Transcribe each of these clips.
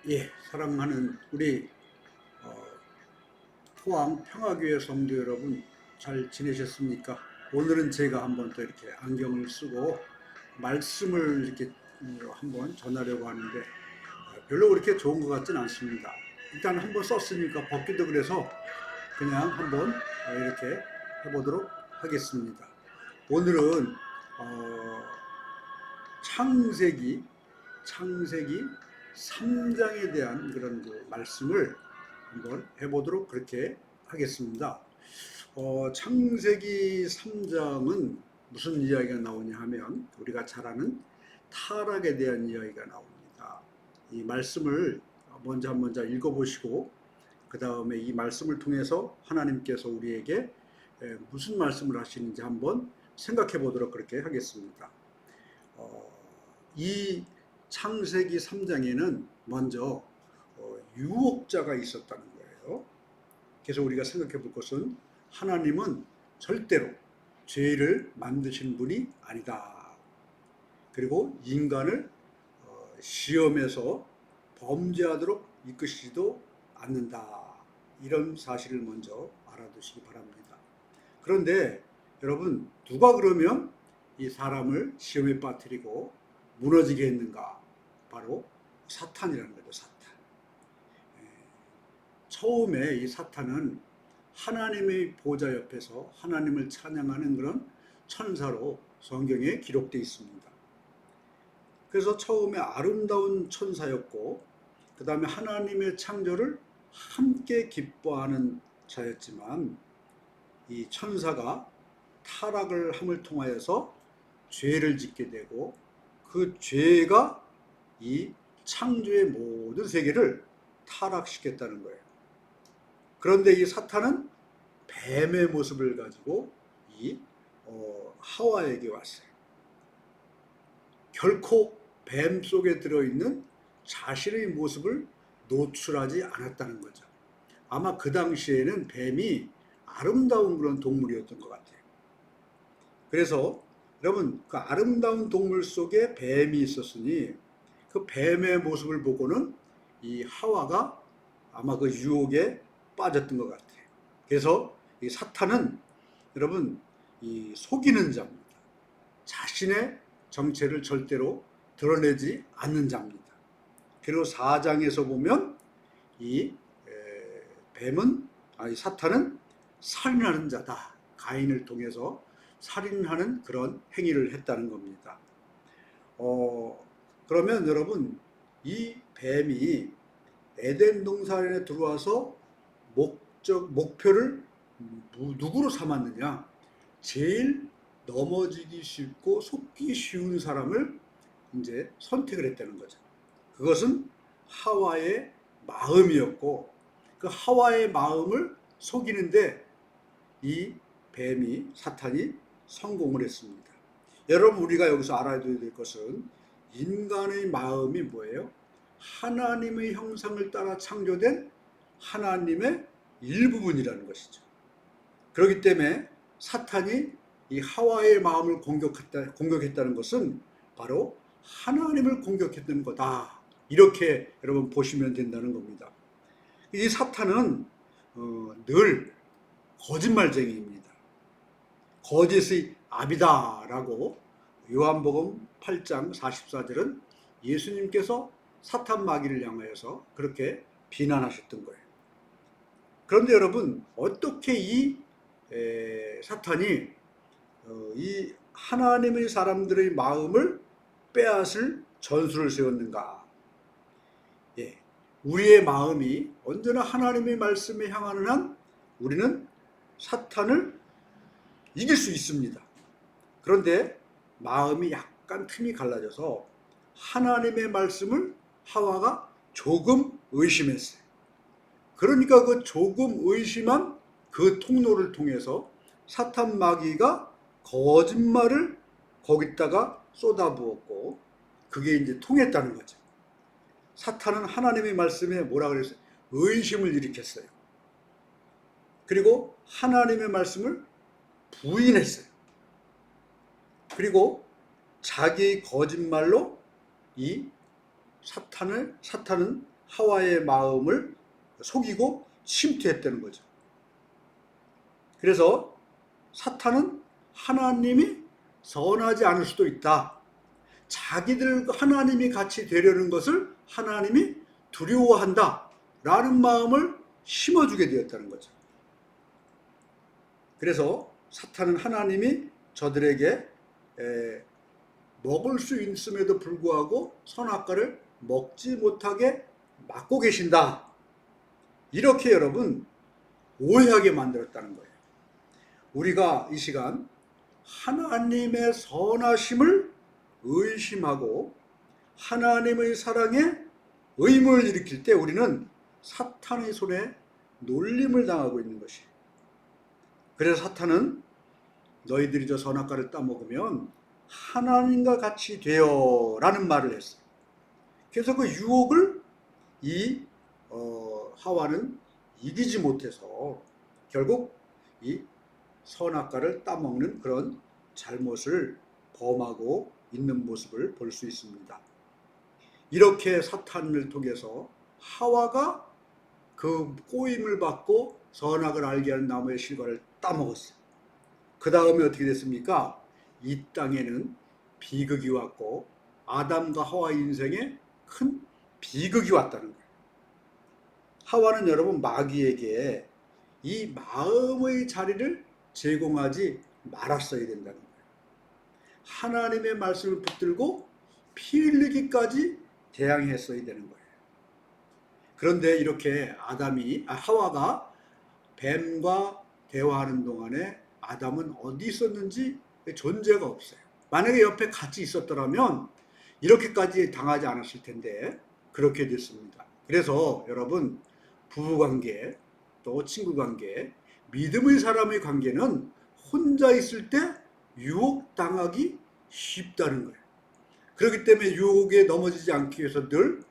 예, 사랑하는 우리 어, 포항 평화교회 성도 여러분, 잘 지내셨습니까? 오늘은 제가 한번 또 이렇게 안경을 쓰고 말씀을 이렇게 한번 전하려고 하는데 별로 그렇게 좋은 것 같진 않습니다. 일단 한번 썼으니까 벗기도 그래서 그냥 한번 이렇게 해보도록 하겠습니다. 오늘은 창세기 창세기 3장에 대한 그런 그 말씀을 한번 해보도록 그렇게 하겠습니다. 창세기 3장은 무슨 이야기가 나오냐 하면 우리가 잘 아는 타락에 대한 이야기가 나옵니다. 이 말씀을 먼저 읽어보시고 그 다음에 이 말씀을 통해서 하나님께서 우리에게 무슨 말씀을 하시는지 한번 생각해 보도록 그렇게 하겠습니다. 이 창세기 3장에는 먼저 유혹자가 있었다는 거예요. 그래서 우리가 생각해 볼 것은 하나님은 절대로 죄를 만드신 분이 아니다. 그리고 인간을 시험에서 범죄하도록 이끄시지도 않는다. 이런 사실을 먼저 알아두시기 바랍니다. 그런데 여러분, 누가 그러면 이 사람을 시험에 빠뜨리고 무너지게 했는가? 바로 사탄이라는 거죠, 사탄. 처음에 이 사탄은 하나님의 보좌 옆에서 하나님을 찬양하는 그런 천사로 성경에 기록되어 있습니다. 그래서 처음에 아름다운 천사였고, 그 다음에 하나님의 창조를 함께 기뻐하는 자였지만, 이 천사가 타락을 함을 통하여서 죄를 짓게 되고, 그 죄가 이 창조의 모든 세계를 타락시켰다는 거예요. 그런데 이 사탄은 뱀의 모습을 가지고 이 하와에게 왔어요. 결코 뱀 속에 들어있는 자신의 모습을 노출하지 않았다는 거죠. 아마 그 당시에는 뱀이 아름다운 그런 동물이었던 것 같아요. 그래서 여러분, 그 아름다운 동물 속에 뱀이 있었으니 그 뱀의 모습을 보고는 이 하와가 아마 그 유혹에 빠졌던 것 같아요. 그래서 이 사탄은 여러분, 이 속이는 자입니다. 자신의 정체를 절대로 드러내지 않는 자입니다. 그리고 4장에서 보면 이 뱀은, 이 사탄은 살인하는 자다. 가인을 통해서 살인하는 그런 행위를 했다는 겁니다. 그러면 여러분, 이 뱀이 에덴 동산에 들어와서 목표를 누구로 삼았느냐? 제일 넘어지기 쉽고 속기 쉬운 사람을 이제 선택을 했다는 거죠. 그것은 하와의 마음이었고, 그 하와의 마음을 속이는데 이 뱀이, 사탄이 성공을 했습니다. 여러분, 우리가 여기서 알아야 될 것은 인간의 마음이 뭐예요? 하나님의 형상을 따라 창조된 하나님의 일부분이라는 것이죠. 그렇기 때문에 사탄이 이 하와의 마음을 공격했다는 것은 바로 하나님을 공격했던 거다. 이렇게 여러분 보시면 된다는 겁니다. 이 사탄은 늘 거짓말쟁이입니다. 거짓의 아비다라고 요한복음 8장 44절은 예수님께서 사탄 마귀를 향하여서 그렇게 비난하셨던 거예요. 그런데 여러분, 어떻게 이 사탄이 이 하나님의 사람들의 마음을 빼앗을 전술을 세웠는가? 예, 우리의 마음이 언제나 하나님의 말씀에 향하는 한 우리는 사탄을 이길 수 있습니다. 그런데 마음이 약간 틈이 갈라져서 하나님의 말씀을 하와가 조금 의심했어요. 그러니까 그 조금 의심한 그 통로를 통해서 사탄 마귀가 거짓말을 거기다가 쏟아부었고, 그게 이제 통했다는 거죠. 사탄은 하나님의 말씀에 뭐라 그랬어요? 의심을 일으켰어요. 그리고 하나님의 말씀을 부인했어요. 그리고 자기의 거짓말로 이 사탄은 하와의 마음을 속이고 침투했다는 거죠. 그래서 사탄은 하나님이 선하지 않을 수도 있다. 자기들 하나님이 같이 되려는 것을 하나님이 두려워한다 라는 마음을 심어주게 되었다는 거죠. 그래서 사탄은 하나님이 저들에게 먹을 수 있음에도 불구하고 선악과를 먹지 못하게 막고 계신다. 이렇게 여러분 오해하게 만들었다는 거예요. 우리가 이 시간 하나님의 선하심을 의심하고 하나님의 사랑에 의문을 일으킬 때 우리는 사탄의 손에 놀림을 당하고 있는 것이에요. 그래서 사탄은 너희들이 저 선악과를 따먹으면 하나님과 같이 되어 라는 말을 했어요. 그래서 그 유혹을 하와는 이기지 못해서 결국 이 선악과를 따먹는 그런 잘못을 범하고 있는 모습을 볼 수 있습니다. 이렇게 사탄을 통해서 하와가 그 꼬임을 받고 선악을 알게 하는 나무의 실과를 따먹었어요. 그 다음에 어떻게 됐습니까? 이 땅에는 비극이 왔고 아담과 하와 인생에 큰 비극이 왔다는 거예요. 하와는 여러분 마귀에게 이 마음의 자리를 제공하지 말았어야 된다는 거예요. 하나님의 말씀을 붙들고 피 흘리기까지 대항했어야 되는 거예요. 그런데 이렇게 하와가 뱀과 대화하는 동안에 아담은 어디 있었는지 존재가 없어요. 만약에 옆에 같이 있었더라면 이렇게까지 당하지 않았을 텐데 그렇게 됐습니다. 그래서 여러분 부부관계 또 친구관계 믿음의 사람의 관계는 혼자 있을 때 유혹당하기 쉽다는 거예요. 그렇기 때문에 유혹에 넘어지지 않기 위해서 늘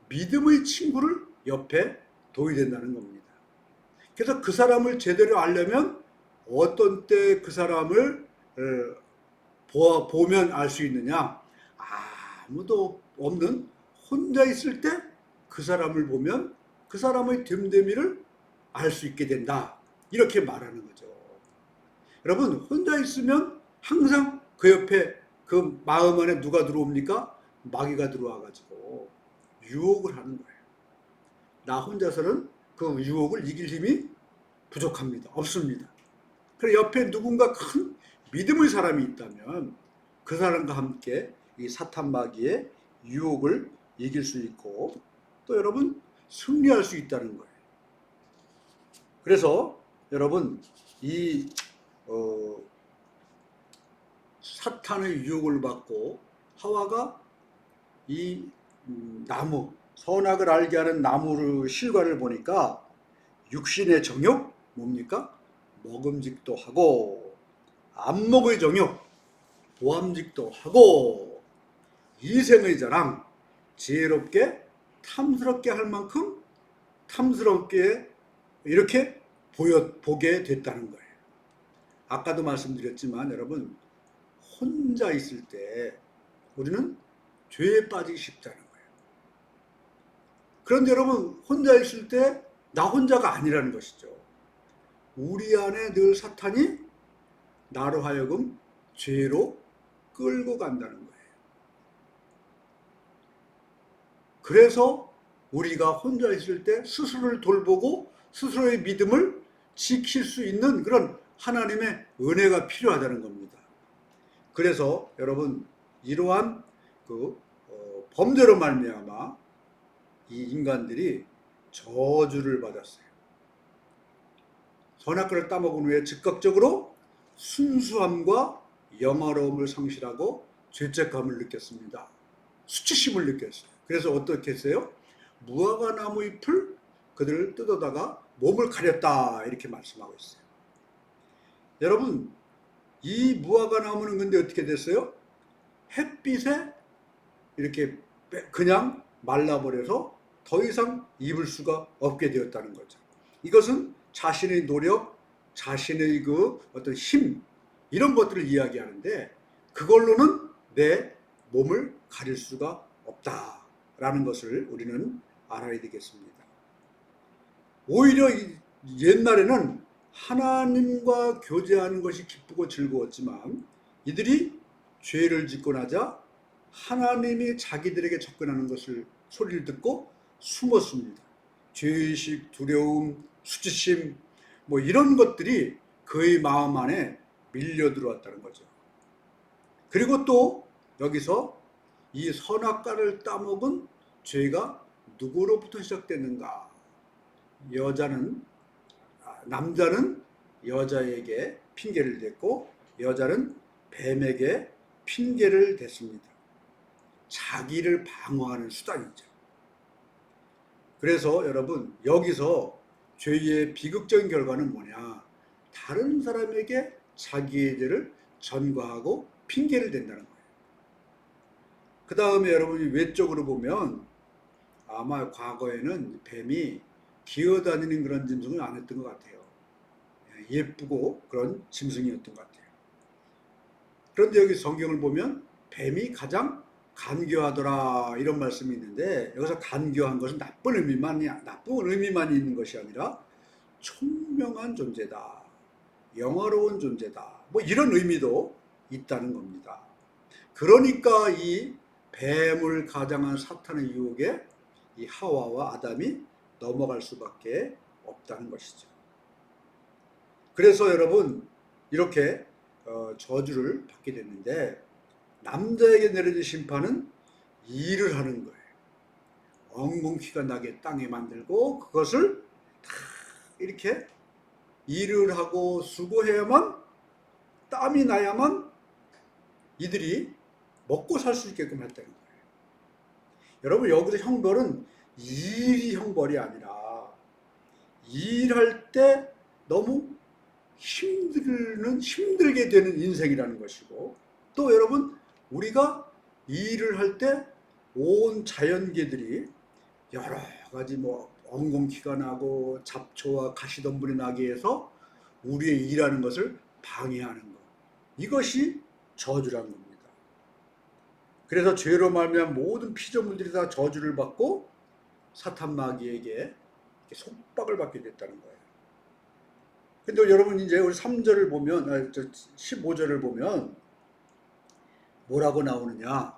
믿음의 친구를 옆에 둬야 된다는 겁니다. 그래서 그 사람을 제대로 알려면 어떤 때 그 사람을 보면 알 수 있느냐? 아무도 없는 혼자 있을 때 그 사람을 보면 그 사람의 됨됨이를 알 수 있게 된다. 이렇게 말하는 거죠. 여러분 혼자 있으면 항상 그 옆에 그 마음 안에 누가 들어옵니까? 마귀가 들어와가지고 유혹을 하는 거예요. 나 혼자서는 그 유혹을 이길 힘이 부족합니다. 없습니다. 그래서 옆에 누군가 큰 믿음의 사람이 있다면 그 사람과 함께 이 사탄 마귀의 유혹을 이길 수 있고 또 여러분 승리할 수 있다는 거예요. 그래서 여러분 이 사탄의 유혹을 받고 하와가 이 나무 선악을 알게 하는 나무의 실과를 보니까 육신의 정욕 뭡니까? 먹음직도 하고 안목의 정욕 보암직도 하고 이생의 자랑 지혜롭게 탐스럽게 할 만큼 탐스럽게 이렇게 보게 됐다는 거예요. 아까도 말씀드렸지만 여러분 혼자 있을 때 우리는 죄에 빠지기 쉽다는 거예요. 그런데 여러분 혼자 있을 때 나 혼자가 아니라는 것이죠. 우리 안에 늘 사탄이 나로 하여금 죄로 끌고 간다는 거예요. 그래서 우리가 혼자 있을 때 스스로를 돌보고 스스로의 믿음을 지킬 수 있는 그런 하나님의 은혜가 필요하다는 겁니다. 그래서 여러분 이러한 범죄로 말미암아 이 인간들이 저주를 받았어요. 선악과를 따먹은 후에 즉각적으로 순수함과 영화로움을 상실하고 죄책감을 느꼈습니다. 수치심을 느꼈어요. 그래서 어떻게 했어요? 무화과 나무 잎을 그들을 뜯어다가 몸을 가렸다 이렇게 말씀하고 있어요. 여러분 이 무화과 나무는 근데 어떻게 됐어요? 햇빛에 이렇게 그냥 말라버려서 더 이상 입을 수가 없게 되었다는 거죠. 이것은 자신의 노력, 자신의 어떤 힘 이런 것들을 이야기하는데 그걸로는 내 몸을 가릴 수가 없다라는 것을 우리는 알아야 되겠습니다. 오히려 옛날에는 하나님과 교제하는 것이 기쁘고 즐거웠지만 이들이 죄를 짓고 나자 하나님이 자기들에게 접근하는 것을 소리를 듣고 숨었습니다. 죄의식, 두려움, 수치심 뭐 이런 것들이 그의 마음 안에 밀려 들어왔다는 거죠. 그리고 또 여기서 이 선악과를 따먹은 죄가 누구로부터 시작됐는가? 남자는 여자에게 핑계를 댔고 여자는 뱀에게 핑계를 댔습니다. 자기를 방어하는 수단이죠. 그래서 여러분 여기서 죄의 비극적인 결과는 뭐냐? 다른 사람에게 자기의 죄를 전가하고 핑계를 댄다는 거예요. 그 다음에 여러분이 외적으로 보면 아마 과거에는 뱀이 기어다니는 그런 짐승은 안 했던 것 같아요. 예쁘고 그런 짐승이었던 것 같아요. 그런데 여기 성경을 보면 뱀이 가장 간교하더라 이런 말씀이 있는데 여기서 간교한 것은 나쁜 의미만 있는 것이 아니라 총명한 존재다, 영화로운 존재다, 뭐 이런 의미도 있다는 겁니다. 그러니까 이 뱀을 가장한 사탄의 유혹에 이 하와와 아담이 넘어갈 수밖에 없다는 것이죠. 그래서 여러분 이렇게 저주를 받게 됐는데 남자에게 내려진 심판은 일을 하는 거예요. 엉겅퀴가 나게 땅에 만들고 그것을 다 이렇게 일을 하고 수고해야만 땀이 나야만 이들이 먹고 살 수 있게끔 했다는 거예요. 여러분 여기서 형벌은 일이 형벌이 아니라 일할 때 너무 힘들게 되는 인생이라는 것이고 또 여러분 우리가 일을 할 때 온 자연계들이 여러 가지 뭐 엉겅퀴가 나고 잡초와 가시덤불이 나게 해서 우리의 일하는 것을 방해하는 것, 이것이 저주라는 겁니다. 그래서 죄로 말미암은 모든 피조물들이 다 저주를 받고 사탄 마귀에게 속박을 받게 됐다는 거예요. 근데 여러분 이제 우리 3절을 보면 15절을 보면 뭐라고 나오느냐?